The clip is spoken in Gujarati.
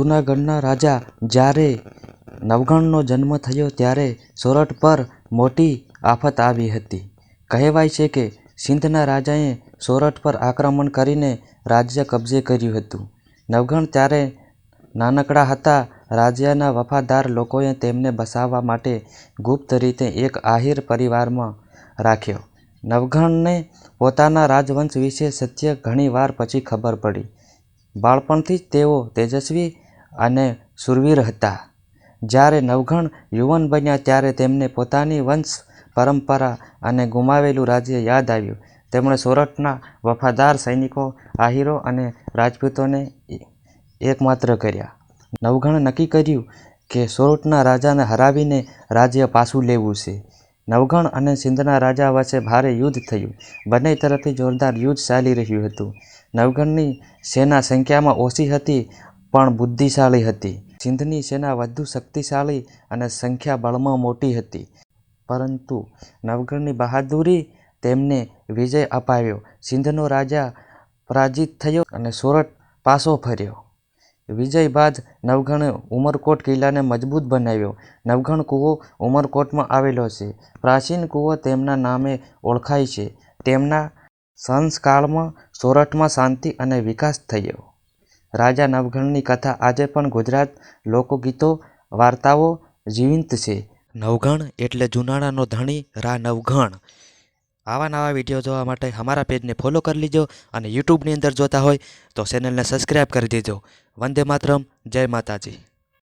જૂનાગઢના રાજા જ્યારે નવઘણનો જન્મ થયો ત્યારે સોરઠ પર મોટી આફત આવી હતી. કહેવાય છે કે સિંધના રાજાએ સોરઠ પર આક્રમણ કરીને રાજ્ય કબજે કર્યું હતું. નવઘણ ત્યારે નાનકડા હતા. રાજ્યના વફાદાર લોકોએ તેમને બસાવવા માટે ગુપ્ત રીતે એક આહિર પરિવારમાં રાખ્યો. નવઘણને પોતાના રાજવંશ વિશે સત્ય ઘણી વાર પછી ખબર પડી. બાળપણથી જ તેઓ તેજસ્વી અને શૂરવીર હતા. જ્યારે નવઘણ યુવાન બન્યા ત્યારે તેમને પોતાની વંશ પરંપરા અને ગુમાવેલું રાજ્ય યાદ આવ્યું. તેમણે સોરઠના વફાદાર સૈનિકો, આહીરો અને રાજપૂતોને એકમાત્ર કર્યા. નવઘણે નક્કી કર્યું કે સોરઠના રાજાને હરાવીને રાજ્ય પાછું લેવું છે. નવઘણ અને સિંધના રાજા વચ્ચે ભારે યુદ્ધ થયું. બંને તરફથી જોરદાર યુદ્ધ ચાલી રહ્યું હતું. નવઘણની સેના સંખ્યામાં ઓછી હતી પણ બુદ્ધિશાળી હતી. સિંધની સેના વધુ શક્તિશાળી અને સંખ્યા બળમાં મોટી હતી. પરંતુ નવઘણની બહાદુરી તેમને વિજય અપાવ્યો. સિંધનો રાજા પરાજિત થયો અને સોરઠ પાછો ફર્યો. વિજય બાદ નવઘણે ઉમરકોટ કિલ્લાને મજબૂત બનાવ્યો. નવઘણ કૂવો ઉમરકોટમાં આવેલો છે. પ્રાચીન કૂવો તેમના નામે ઓળખાય છે. તેમના શાસનકાળમાં સોરઠમાં શાંતિ અને વિકાસ થયો. રાજા નવઘણની કથા આજે પણ ગુજરાત લોકગીતો, વાર્તાઓ જીવંત છે. નવઘણ એટલે જૂનાણાનો ધણી રા નવઘણ. આવા નવા વિડીયો જોવા માટે અમારા પેજને ફોલો કરી લીજો અને યુટ્યુબની અંદર જોતા હોય તો ચેનલને સબસ્ક્રાઈબ કરી દેજો. વંદે માતરમ. જય માતાજી.